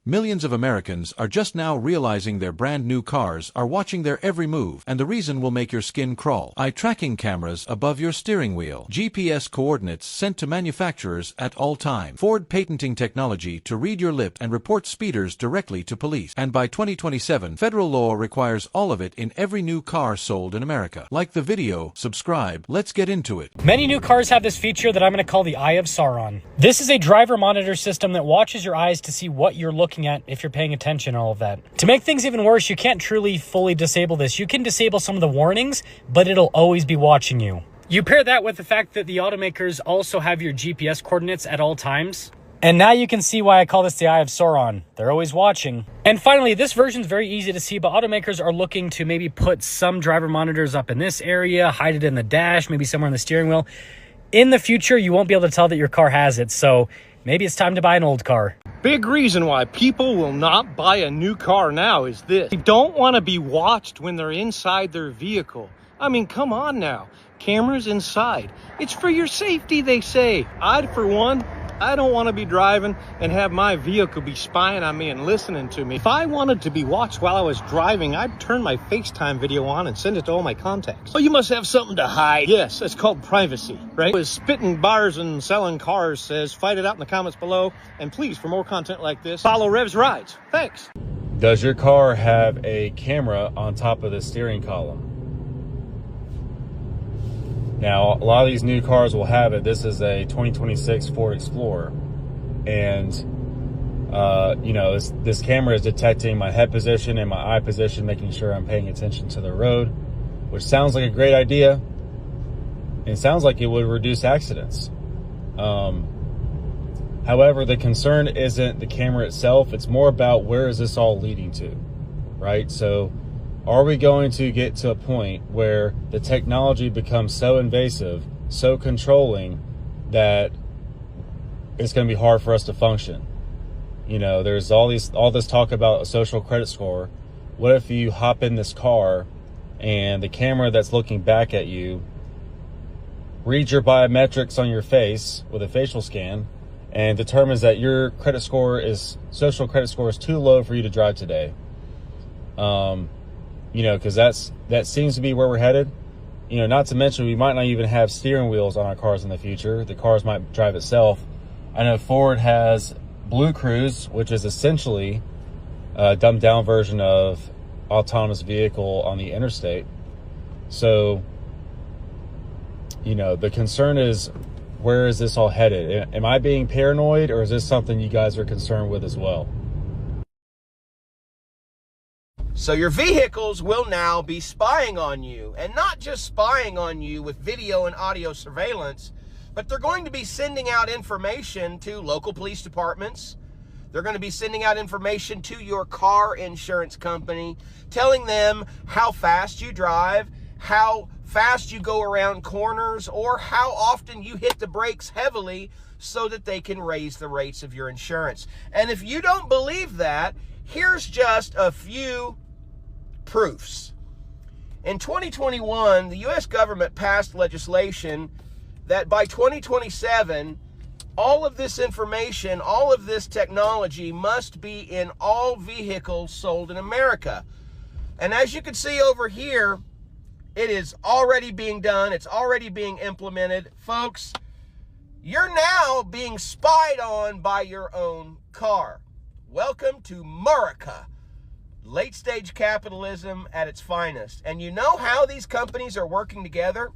Millions of Americans are just now realizing their brand new cars are watching their every move, and the reason will make your skin crawl. Eye tracking cameras above your steering wheel. GPS coordinates sent to manufacturers at all times. Ford patenting technology to read your lips and report speeders directly to police. And by 2027, federal law requires all of it in every new car sold in America. Like the video, subscribe, let's get into it. Many new cars have this feature that I'm going to call the Eye of Sauron. This is a driver monitor system that watches your eyes to see what you're looking at if you're paying attention, all of that. To make things even worse, you can't truly fully disable this. You can disable some of the warnings, but it'll always be watching you. You pair that with the fact that the automakers also have your GPS coordinates at all times. And now you can see why I call this the Eye of Sauron. They're always watching. And finally, this version is very easy to see, but automakers are looking to maybe put some driver monitors up in this area, hide it in the dash, maybe somewhere in the steering wheel. In the future, you won't be able to tell that your car has it, so maybe it's time to buy an old car. Big reason why people will not buy a new car now is this. They don't want to be watched when they're inside their vehicle. I mean, come on now. Cameras inside. It's for your safety, they say. For one, I don't want to be driving and have my vehicle be spying on me and listening to me. If I wanted to be watched while I was driving, I'd turn my FaceTime video on and send it to all my contacts. Oh, you must have something to hide. Yes, it's called privacy, right? As spitting bars and selling cars says, fight it out in the comments below. And please, for more content like this, follow Rev's Rides. Thanks. Does your car have a camera on top of the steering column? Now, a lot of these new cars will have it. This is a 2026 Ford Explorer. And, you know, this camera is detecting my head position and my eye position, making sure I'm paying attention to the road, which sounds like a great idea. And sounds like it would reduce accidents. However, the concern isn't the camera itself. It's more about where is this all leading to, right? So, are we going to get to a point where the technology becomes so invasive, so controlling, that it's going to be hard for us to function? You know, there's all this talk about a social credit score. What if you hop in this car and the camera that's looking back at you reads your biometrics on your face with a facial scan and determines that your social credit score is too low for you to drive today? You know, because that seems to be where we're headed. You know, not to mention we might not even have steering wheels on our cars in the future. The cars might drive itself. I know Ford has Blue Cruise, which is essentially a dumbed down version of autonomous vehicle on the interstate. So, you know, the concern is, where is this all headed? Am I being paranoid, or is this something you guys are concerned with as well? So your vehicles will now be spying on you, and not just spying on you with video and audio surveillance, but they're going to be sending out information to local police departments. They're going to be sending out information to your car insurance company, telling them how fast you drive, how fast you go around corners, or how often you hit the brakes heavily so that they can raise the rates of your insurance. And if you don't believe that, here's just a few proofs. In 2021, the U.S. government passed legislation that by 2027, all of this information, all of this technology must be in all vehicles sold in America. And as you can see over here, it is already being done. It's already being implemented. Folks, you're now being spied on by your own car. Welcome to America. Late stage capitalism at its finest. And you know how these companies are working together?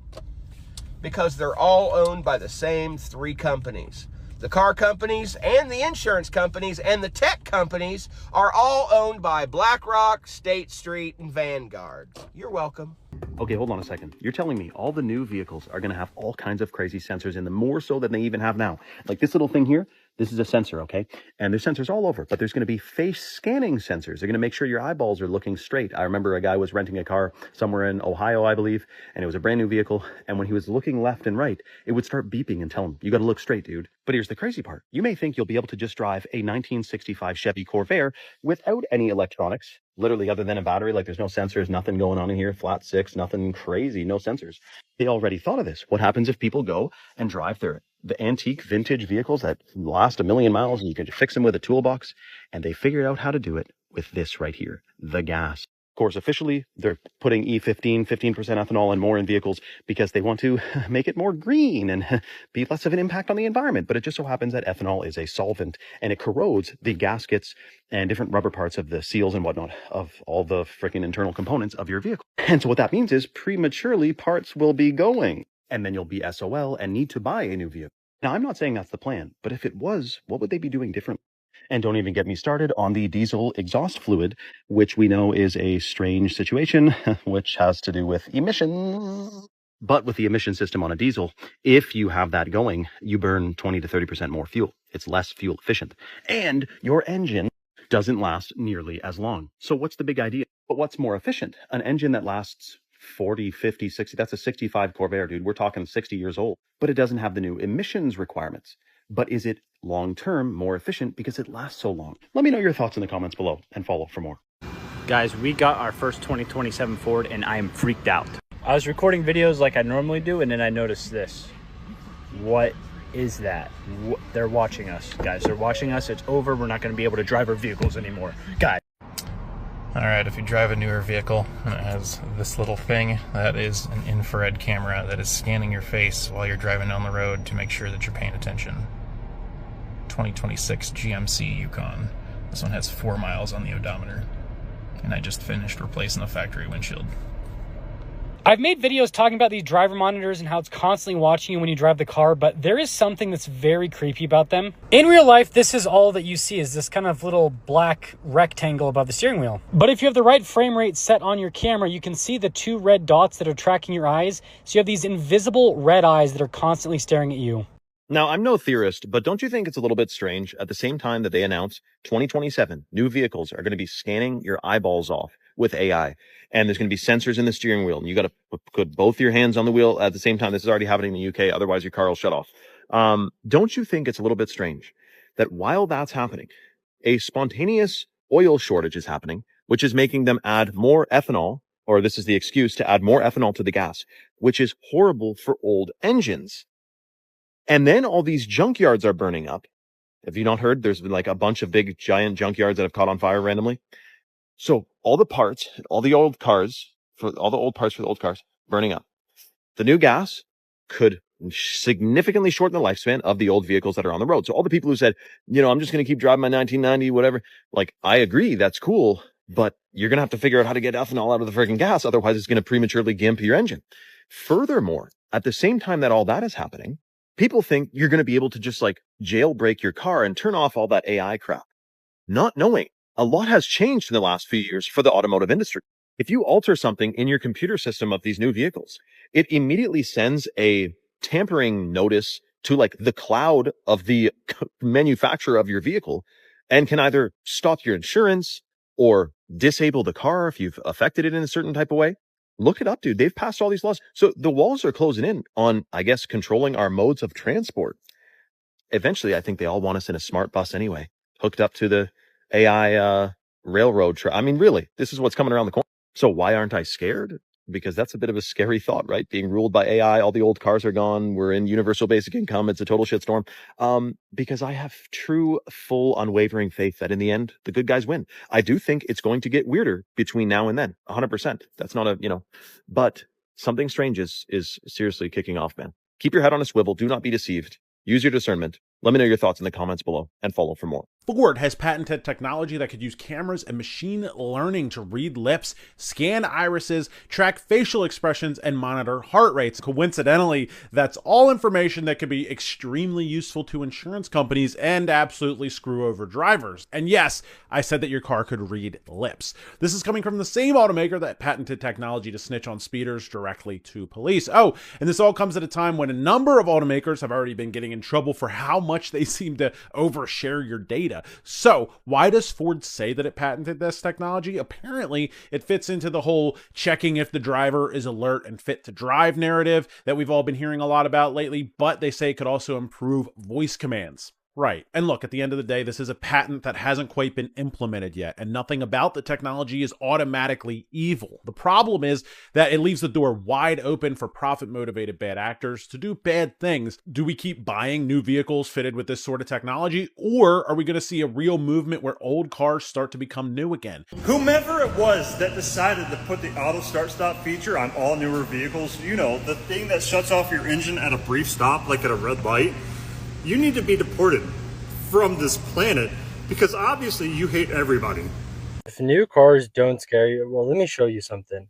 Because they're all owned by the same three companies. The car companies and the insurance companies and the tech companies are all owned by BlackRock, State Street, and Vanguard. You're welcome. Okay, hold on a second. You're telling me all the new vehicles are going to have all kinds of crazy sensors in them, more so than they even have now. Like this little thing here, this is a sensor, okay? And there's sensors all over, but there's going to be face scanning sensors. They're going to make sure your eyeballs are looking straight. I remember a guy was renting a car somewhere in Ohio, I believe, and it was a brand new vehicle. And when he was looking left and right, it would start beeping and tell him, you got to look straight, dude. But here's the crazy part. You may think you'll be able to just drive a 1965 Chevy Corvair without any electronics, literally other than a battery. Like there's no sensors, nothing going on in here, flat six, nothing crazy, no sensors. They already thought of this. What happens if people go and drive their the antique vintage vehicles that last 1,000,000 miles and you can just fix them with a toolbox. And they figured out how to do it with this right here, the gas. Of course, officially, they're putting E15, 15% ethanol and more in vehicles because they want to make it more green and be less of an impact on the environment. But it just so happens that ethanol is a solvent and it corrodes the gaskets and different rubber parts of the seals and whatnot of all the freaking internal components of your vehicle. And so what that means is prematurely parts will be going and then you'll be SOL and need to buy a new vehicle. Now, I'm not saying that's the plan, but if it was, what would they be doing differently? And don't even get me started on the diesel exhaust fluid, which we know is a strange situation, which has to do with emissions. But with the emission system on a diesel, if you have that going, you burn 20 to 30% more fuel. It's less fuel efficient. And your engine doesn't last nearly as long. So what's the big idea? But what's more efficient? An engine that lasts 40, 50, 60, that's a 65 Corvair, dude. We're talking 60 years old. But it doesn't have the new emissions requirements. But is it long-term more efficient because it lasts so long? Let me know your thoughts in the comments below and follow for more. Guys, we got our first 2027 Ford and I am freaked out. I was recording videos like I normally do and then I noticed this. What is that? They're watching us, guys. They're watching us. It's over. We're not going to be able to drive our vehicles anymore. Guys. All right, if you drive a newer vehicle and it has this little thing, that is an infrared camera that is scanning your face while you're driving down the road to make sure that you're paying attention. 2026 GMC Yukon. This one has 4 miles on the odometer. And I just finished replacing the factory windshield. I've made videos talking about these driver monitors and how it's constantly watching you when you drive the car, but there is something that's very creepy about them. In real life, this is all that you see, is this kind of little black rectangle above the steering wheel. But if you have the right frame rate set on your camera, you can see the 2 red dots that are tracking your eyes. So you have these invisible red eyes that are constantly staring at you. Now, I'm no theorist, but don't you think it's a little bit strange at the same time that they announce 2027 new vehicles are going to be scanning your eyeballs off with AI, and there's going to be sensors in the steering wheel, and you got to put both your hands on the wheel at the same time. This is already happening in the UK, otherwise your car will shut off. Don't you think it's a little bit strange that while that's happening, a spontaneous oil shortage is happening, which is making them add more ethanol, or this is the excuse to add more ethanol to the gas, which is horrible for old engines. And then all these junkyards are burning up. Have you not heard? There's been like a bunch of big giant junkyards that have caught on fire randomly. So all the parts, all the old parts for the old cars burning up. The new gas could significantly shorten the lifespan of the old vehicles that are on the road. So all the people who said, you know, I'm just going to keep driving my 1990, whatever. Like, I agree. That's cool. But you're going to have to figure out how to get ethanol out of the freaking gas. Otherwise, it's going to prematurely gimp your engine. Furthermore, at the same time that all that is happening, people think you're going to be able to just like jailbreak your car and turn off all that AI crap, not knowing a lot has changed in the last few years for the automotive industry. If you alter something in your computer system of these new vehicles, it immediately sends a tampering notice to like the cloud of the manufacturer of your vehicle and can either stop your insurance or disable the car if you've affected it in a certain type of way. Look it up, dude. They've passed all these laws. So the walls are closing in on, I guess, controlling our modes of transport. Eventually, I think they all want us in a smart bus anyway, hooked up to the AI railroad. I mean, really, this is what's coming around the corner. So why aren't I scared? Because that's a bit of a scary thought, right? Being ruled by AI, all the old cars are gone. We're in universal basic income. It's a total shitstorm. Because I have true, full, unwavering faith that in the end, the good guys win. I do think it's going to get weirder between now and then. 100%. That's not a, but something strange is seriously kicking off, man. Keep your head on a swivel. Do not be deceived. Use your discernment. Let me know your thoughts in the comments below and follow for more. Ford has patented technology that could use cameras and machine learning to read lips, scan irises, track facial expressions, and monitor heart rates. Coincidentally, that's all information that could be extremely useful to insurance companies and absolutely screw over drivers. And yes, I said that your car could read lips. This is coming from the same automaker that patented technology to snitch on speeders directly to police. Oh, and this all comes at a time when a number of automakers have already been getting in trouble for how much they seem to overshare your data. So why does Ford say that it patented this technology? Apparently, it fits into the whole checking if the driver is alert and fit to drive narrative that we've all been hearing a lot about lately, but they say it could also improve voice commands. Right. And look, at the end of the day, this is a patent that hasn't quite been implemented yet, and nothing about the technology is automatically evil. The problem is that it leaves the door wide open for profit-motivated bad actors to do bad things. Do we keep buying new vehicles fitted with this sort of technology, or are we going to see a real movement where old cars start to become new again? Whomever it was that decided to put the auto start-stop feature on all newer vehicles, you know, the thing that shuts off your engine at a brief stop, like at a red light, you need to be deported from this planet because obviously you hate everybody. If new cars don't scare you, well, let me show you something.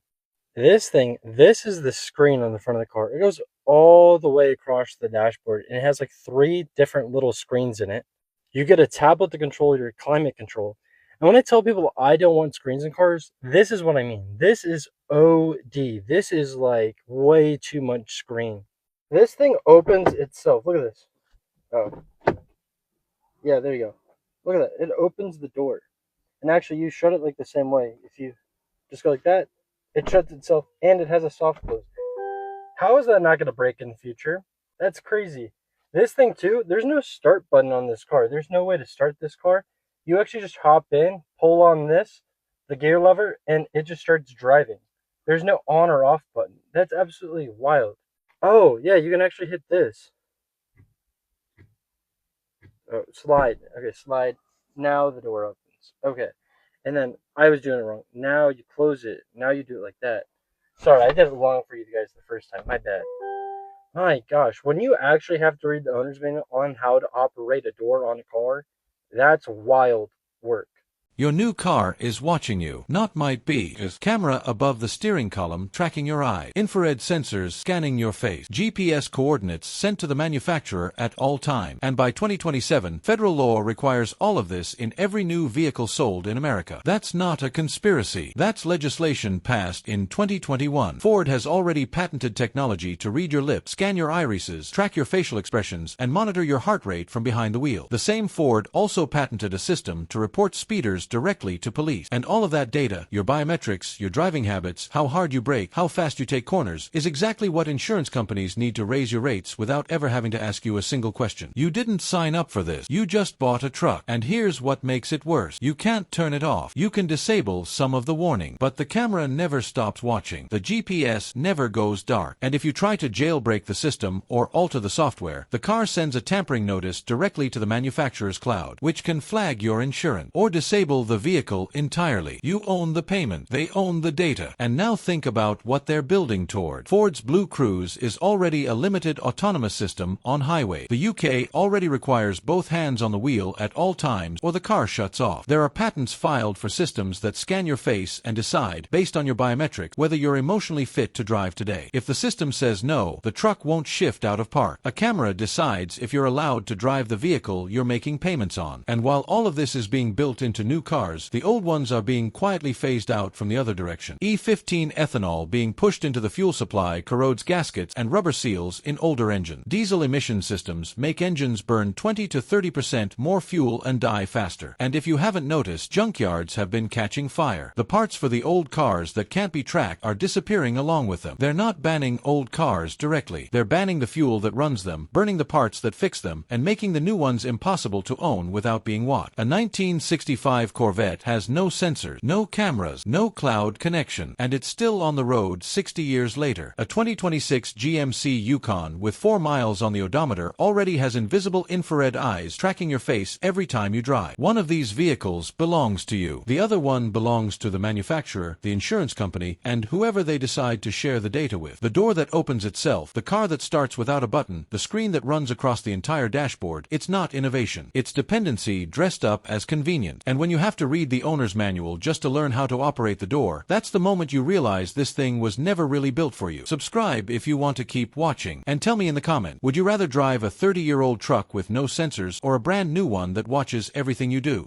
This is the screen on the front of the car. It goes all the way across the dashboard, and it has like 3 different little screens in it. You get a tablet to control your climate control. And when I tell people I don't want screens in cars, this is what I mean. This is OD. This is like way too much screen. This thing opens itself. Look at this. Oh, yeah, there you go. Look at that. It opens the door. And actually, you shut it like the same way. If you just go like that, it shuts itself, and it has a soft close. How is that not going to break in the future? That's crazy. This thing, too, there's no start button on this car. There's no way to start this car. You actually just hop in, pull on this, the gear lever, and it just starts driving. There's no on or off button. That's absolutely wild. Oh, yeah, you can actually hit this. Oh, slide. Okay, slide. Now the door opens. Okay. And then I was doing it wrong. Now you close it. Now you do it like that. Sorry, I did it wrong for you guys the first time. My bad. My gosh, when you actually have to read the owner's manual on how to operate a door on a car, that's wild work. Your new car is watching you. Not might be. Is camera above the steering column tracking your eye. Infrared sensors scanning your face. GPS coordinates sent to the manufacturer at all time. And by 2027, federal law requires all of this in every new vehicle sold in America. That's not a conspiracy. That's legislation passed in 2021. Ford has already patented technology to read your lips, scan your irises, track your facial expressions, and monitor your heart rate from behind the wheel. The same Ford also patented a system to report speeders directly to police. And all of that data, your biometrics, your driving habits, how hard you brake, how fast you take corners, is exactly what insurance companies need to raise your rates without ever having to ask you a single question. You didn't sign up for this. You just bought a truck. And here's what makes it worse. You can't turn it off. You can disable some of the warning, but the camera never stops watching. The GPS never goes dark. And if you try to jailbreak the system or alter the software, the car sends a tampering notice directly to the manufacturer's cloud, which can flag your insurance or disable the vehicle entirely. You own the payment. They own the data. And now think about what they're building toward. Ford's Blue Cruise is already a limited autonomous system on highway. The UK already requires both hands on the wheel at all times or the car shuts off. There are patents filed for systems that scan your face and decide, based on your biometrics, whether you're emotionally fit to drive today. If the system says no, the truck won't shift out of park. A camera decides if you're allowed to drive the vehicle you're making payments on. And while all of this is being built into new cars, the old ones are being quietly phased out from the other direction. E15 ethanol being pushed into the fuel supply corrodes gaskets and rubber seals in older engines. Diesel emission systems make engines burn 20 to 30% more fuel and die faster. And if you haven't noticed, junkyards have been catching fire. The parts for the old cars that can't be tracked are disappearing along with them. They're not banning old cars directly. They're banning the fuel that runs them, burning the parts that fix them, and making the new ones impossible to own without being watched. A 1965 Corvette has no sensors, no cameras, no cloud connection, and it's still on the road 60 years later. A 2026 GMC Yukon with 4 miles on the odometer already has invisible infrared eyes tracking your face every time you drive. One of these vehicles belongs to you. The other one belongs to the manufacturer, the insurance company, and whoever they decide to share the data with. The door that opens itself, the car that starts without a button, the screen that runs across the entire dashboard, it's not innovation. It's dependency dressed up as convenient. And when you have to read the owner's manual just to learn how to operate the door, that's the moment you realize this thing was never really built for you. Subscribe if you want to keep watching, and tell me in the comment, would you rather drive a 30-year-old truck with no sensors or a brand new one that watches everything you do?